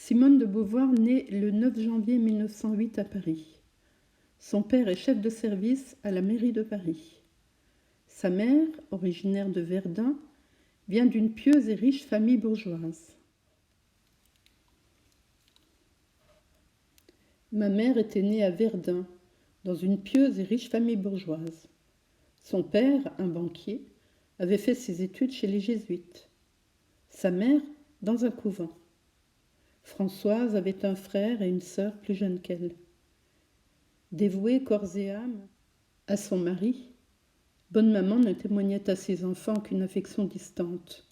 Simone de Beauvoir naît le 9 janvier 1908 à Paris. Son père est chef de service à la mairie de Paris. Sa mère, originaire de Verdun, vient d'une pieuse et riche famille bourgeoise. Ma mère était née à Verdun, dans une pieuse et riche famille bourgeoise. Son père, un banquier, avait fait ses études chez les jésuites. Sa mère, dans un couvent. Françoise avait un frère et une sœur plus jeunes qu'elle. Dévouée corps et âme à son mari, bonne maman ne témoignait à ses enfants qu'une affection distante.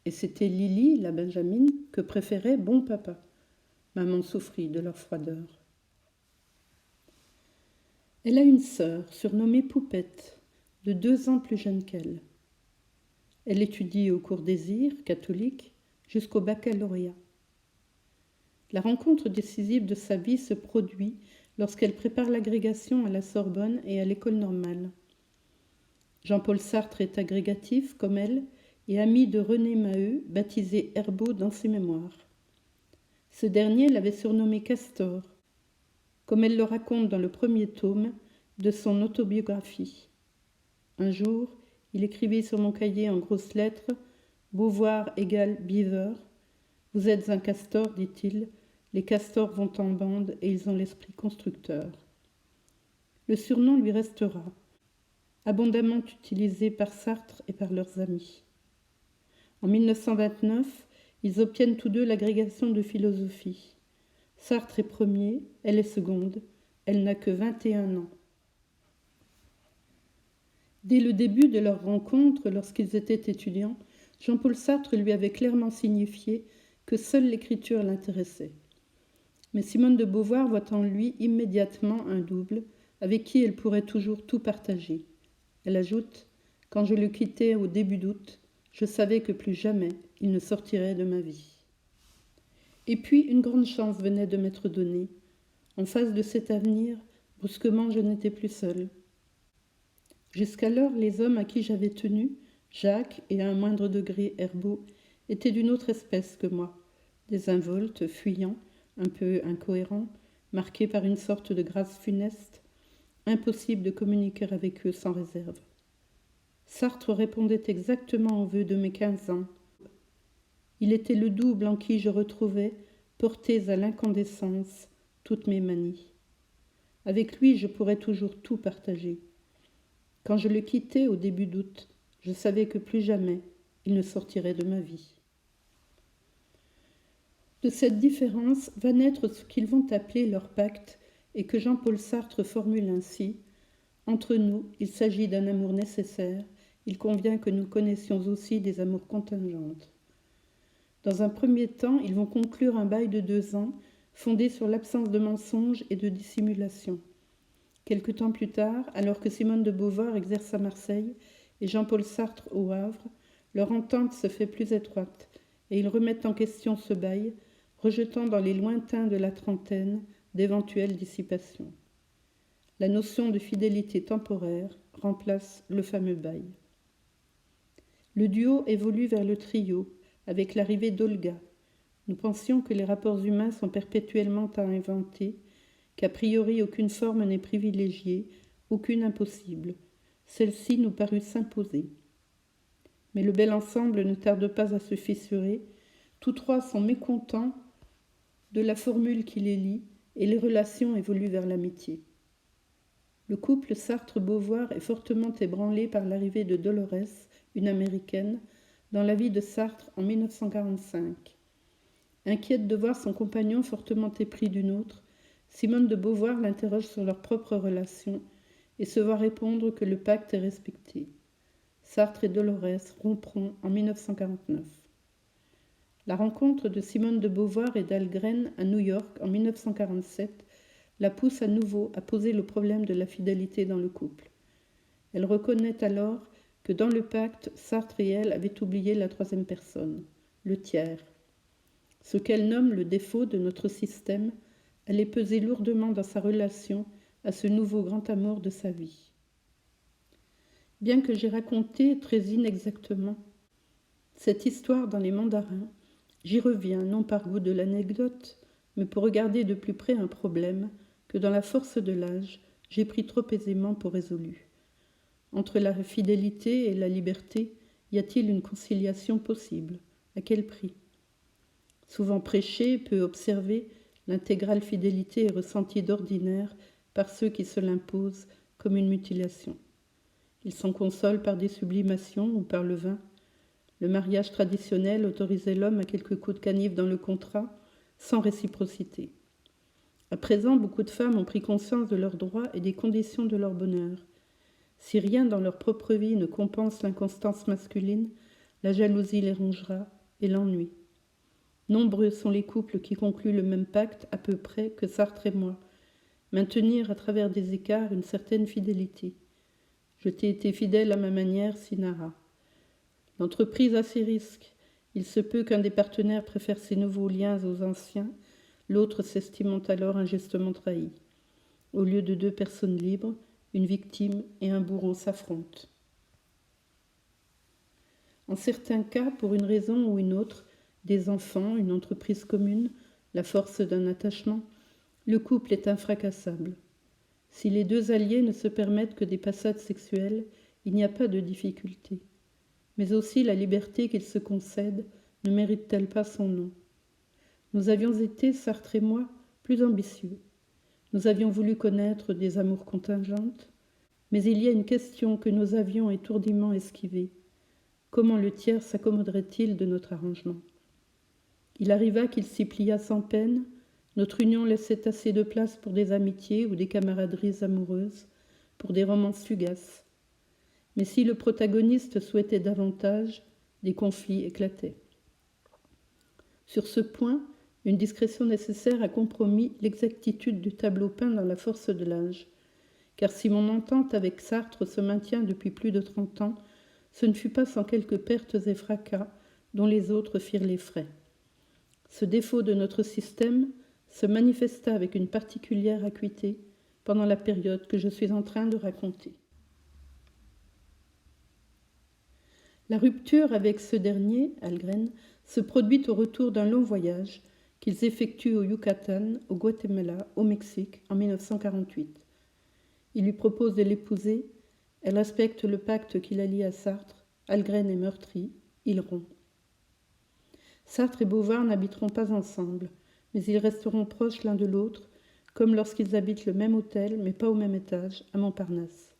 Et c'était Lily, la benjamine, que préférait bon papa. Maman souffrit de leur froideur. Elle a une sœur, surnommée Poupette, de 2 ans plus jeune qu'elle. Elle étudie au cours Désir, catholique, jusqu'au baccalauréat. La rencontre décisive de sa vie se produit lorsqu'elle prépare l'agrégation à la Sorbonne et à l'École normale. Jean-Paul Sartre est agrégatif, comme elle, et ami de René Maheu, baptisé Herbaut dans ses mémoires. Ce dernier l'avait surnommé Castor, comme elle le raconte dans le premier tome de son autobiographie. Un jour, il écrivit sur mon cahier en grosses lettres « Beauvoir égale Beaver. Vous êtes un castor, dit-il. Les castors vont en bande et ils ont l'esprit constructeur. » Le surnom lui restera, abondamment utilisé par Sartre et par leurs amis. En 1929, ils obtiennent tous deux l'agrégation de philosophie. Sartre est premier, elle est seconde, elle n'a que 21 ans. Dès le début de leur rencontre, lorsqu'ils étaient étudiants, Jean-Paul Sartre lui avait clairement signifié que seule l'écriture l'intéressait. Mais Simone de Beauvoir voit en lui immédiatement un double, avec qui elle pourrait toujours tout partager. Elle ajoute « Quand je le quittais au début d'août, je savais que plus jamais il ne sortirait de ma vie. » Et puis une grande chance venait de m'être donnée. En face de cet avenir, brusquement je n'étais plus seule. Jusqu'alors, les hommes à qui j'avais tenu, Jacques et à un moindre degré Herbaut, étaient d'une autre espèce que moi, désinvoltes, fuyants, un peu incohérents, marqués par une sorte de grâce funeste, impossible de communiquer avec eux sans réserve. Sartre répondait exactement aux vœux de mes 15 ans. Il était le double en qui je retrouvais, portées à l'incandescence, toutes mes manies. Avec lui, je pourrais toujours tout partager. Quand je le quittais au début d'août, je savais que plus jamais il ne sortirait de ma vie. De cette différence va naître ce qu'ils vont appeler leur pacte et que Jean-Paul Sartre formule ainsi « Entre nous, il s'agit d'un amour nécessaire, il convient que nous connaissions aussi des amours contingentes. » Dans un premier temps, ils vont conclure un bail de 2 ans, fondé sur l'absence de mensonges et de dissimulation. Quelque temps plus tard, alors que Simone de Beauvoir exerce à Marseille et Jean-Paul Sartre au Havre, leur entente se fait plus étroite et ils remettent en question ce bail, rejetant dans les lointains de la trentaine d'éventuelles dissipations. La notion de fidélité temporaire remplace le fameux bail. Le duo évolue vers le trio, avec l'arrivée d'Olga. Nous pensions que les rapports humains sont perpétuellement à inventer, qu'a priori aucune forme n'est privilégiée, aucune impossible. Celle-ci nous parut s'imposer. Mais le bel ensemble ne tarde pas à se fissurer. Tous trois sont mécontents de la formule qui les lie et les relations évoluent vers l'amitié. Le couple Sartre-Beauvoir est fortement ébranlé par l'arrivée de Dolores, une Américaine, dans la vie de Sartre en 1945. Inquiète de voir son compagnon fortement épris d'une autre, Simone de Beauvoir l'interroge sur leur propre relation et se voit répondre que le pacte est respecté. Sartre et Dolores rompront en 1949. La rencontre de Simone de Beauvoir et d'Algren à New York en 1947 la pousse à nouveau à poser le problème de la fidélité dans le couple. Elle reconnaît alors que dans le pacte, Sartre et elle avaient oublié la troisième personne, le tiers. Ce qu'elle nomme le défaut de notre système allait peser lourdement dans sa relation à ce nouveau grand amour de sa vie. Bien que j'ai raconté très inexactement cette histoire dans les mandarins, J'y reviens, non par goût de l'anecdote, mais pour regarder de plus près un problème que dans la force de l'âge, j'ai pris trop aisément pour résolu. Entre la fidélité et la liberté, y a-t-il une conciliation possible? À quel prix? Souvent prêchée, peu observée, l'intégrale fidélité est ressentie d'ordinaire par ceux qui se l'imposent comme une mutilation. Ils s'en consolent par des sublimations ou par le vin. Le mariage traditionnel autorisait l'homme à quelques coups de canif dans le contrat, sans réciprocité. À présent, beaucoup de femmes ont pris conscience de leurs droits et des conditions de leur bonheur. Si rien dans leur propre vie ne compense l'inconstance masculine, la jalousie les rongera et l'ennui. Nombreux sont les couples qui concluent le même pacte à peu près que Sartre et moi, maintenir à travers des écarts une certaine fidélité. Je t'ai été fidèle à ma manière, Sinara. L'entreprise a ses risques. Il se peut qu'un des partenaires préfère ses nouveaux liens aux anciens, l'autre s'estimant alors injustement trahi. Au lieu de deux personnes libres, une victime et un bourreau s'affrontent. En certains cas, pour une raison ou une autre, des enfants, une entreprise commune, la force d'un attachement, le couple est infracassable. Si les deux alliés ne se permettent que des passades sexuelles, il n'y a pas de difficulté. Mais aussi la liberté qu'ils se concèdent ne mérite-t-elle pas son nom? Nous avions été, Sartre et moi, plus ambitieux. Nous avions voulu connaître des amours contingentes, mais il y a une question que nous avions étourdiment esquivée. Comment le tiers s'accommoderait-il de notre arrangement? Il arriva qu'il s'y plia sans peine. Notre union laissait assez de place pour des amitiés ou des camaraderies amoureuses, pour des romances fugaces. Mais si le protagoniste souhaitait davantage, des conflits éclataient. Sur ce point, une discrétion nécessaire a compromis l'exactitude du tableau peint dans la force de l'âge. Car si mon entente avec Sartre se maintient depuis plus de 30 ans, ce ne fut pas sans quelques pertes et fracas dont les autres firent les frais. Ce défaut de notre système se manifesta avec une particulière acuité pendant la période que je suis en train de raconter. La rupture avec ce dernier, Algren, se produit au retour d'un long voyage qu'ils effectuent au Yucatan, au Guatemala, au Mexique, en 1948. Il lui propose de l'épouser, elle respecte le pacte qui la lie à Sartre, Algren est meurtri, il rompt. Sartre et Beauvoir n'habiteront pas ensemble, mais ils resteront proches l'un de l'autre, comme lorsqu'ils habitent le même hôtel, mais pas au même étage, à Montparnasse.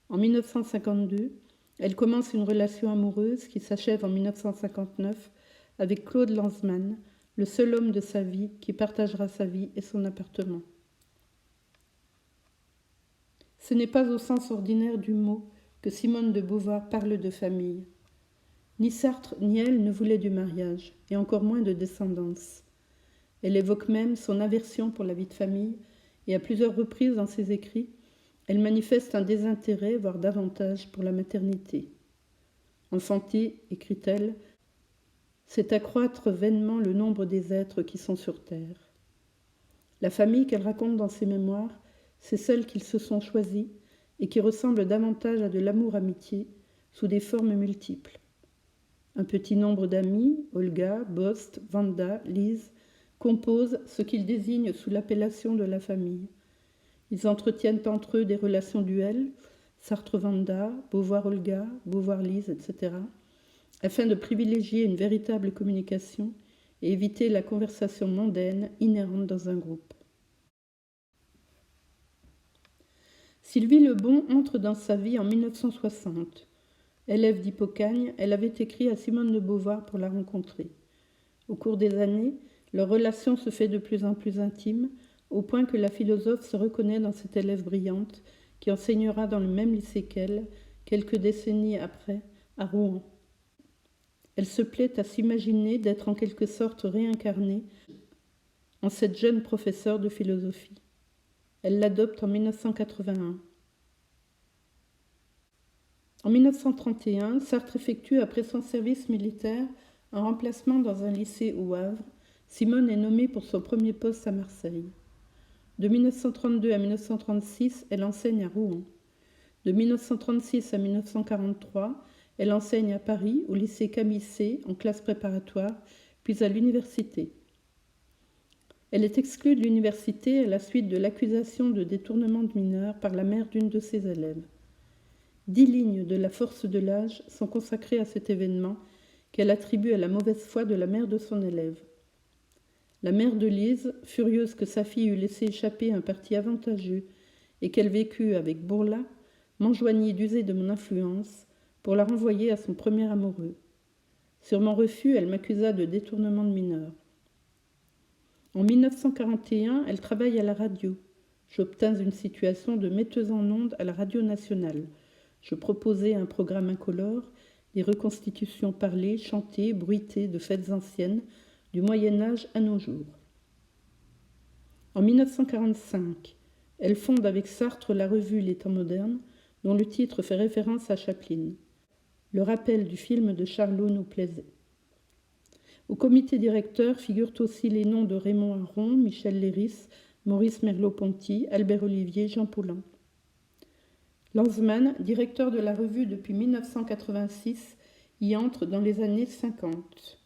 En 1952, elle commence une relation amoureuse qui s'achève en 1959 avec Claude Lanzmann, le seul homme de sa vie qui partagera sa vie et son appartement. Ce n'est pas au sens ordinaire du mot que Simone de Beauvoir parle de famille. Ni Sartre ni elle ne voulaient du mariage, et encore moins de descendance. Elle évoque même son aversion pour la vie de famille, et à plusieurs reprises dans ses écrits, elle manifeste un désintérêt, voire davantage, pour la maternité. Enfanter, écrit-elle, c'est accroître vainement le nombre des êtres qui sont sur terre. La famille qu'elle raconte dans ses mémoires, c'est celle qu'ils se sont choisis et qui ressemble davantage à de l'amour-amitié sous des formes multiples. Un petit nombre d'amis, Olga, Bost, Vanda, Lise, composent ce qu'ils désignent sous l'appellation de la famille. Ils entretiennent entre eux des relations duelles, Sartre-Vanda, Beauvoir-Olga, Beauvoir-Lise, etc., afin de privilégier une véritable communication et éviter la conversation mondaine inhérente dans un groupe. Sylvie Lebon entre dans sa vie en 1960. Élève d'Hippocagne, elle avait écrit à Simone de Beauvoir pour la rencontrer. Au cours des années, leur relation se fait de plus en plus intime, au point que la philosophe se reconnaît dans cette élève brillante qui enseignera dans le même lycée qu'elle, quelques décennies après, à Rouen. Elle se plaît à s'imaginer d'être en quelque sorte réincarnée en cette jeune professeure de philosophie. Elle l'adopte en 1981. En 1931, Sartre effectue, après son service militaire, un remplacement dans un lycée au Havre. Simone est nommée pour son premier poste à Marseille. De 1932 à 1936, elle enseigne à Rouen. De 1936 à 1943, elle enseigne à Paris, au lycée Camille C, en classe préparatoire, puis à l'université. Elle est exclue de l'université à la suite de l'accusation de détournement de mineurs par la mère d'une de ses élèves. 10 lignes de La Force de l'âge sont consacrées à cet événement qu'elle attribue à la mauvaise foi de la mère de son élève. La mère de Lise, furieuse que sa fille eût laissé échapper un parti avantageux et qu'elle vécut avec Bourla, m'enjoignit d'user de mon influence pour la renvoyer à son premier amoureux. Sur mon refus, elle m'accusa de détournement de mineurs. En 1941, elle travaille à la radio. J'obtins une situation de metteuse en ondes à la radio nationale. Je proposais un programme incolore, des reconstitutions parlées, chantées, bruitées de fêtes anciennes, du Moyen-Âge à nos jours. En 1945, elle fonde avec Sartre la revue Les Temps modernes, dont le titre fait référence à Chaplin. Le rappel du film de Charlot nous plaisait. Au comité directeur figurent aussi les noms de Raymond Aron, Michel Léris, Maurice Merleau-Ponty, Albert Olivier, Jean Paulhan. Lanzmann, directeur de la revue depuis 1986, y entre dans les années 50.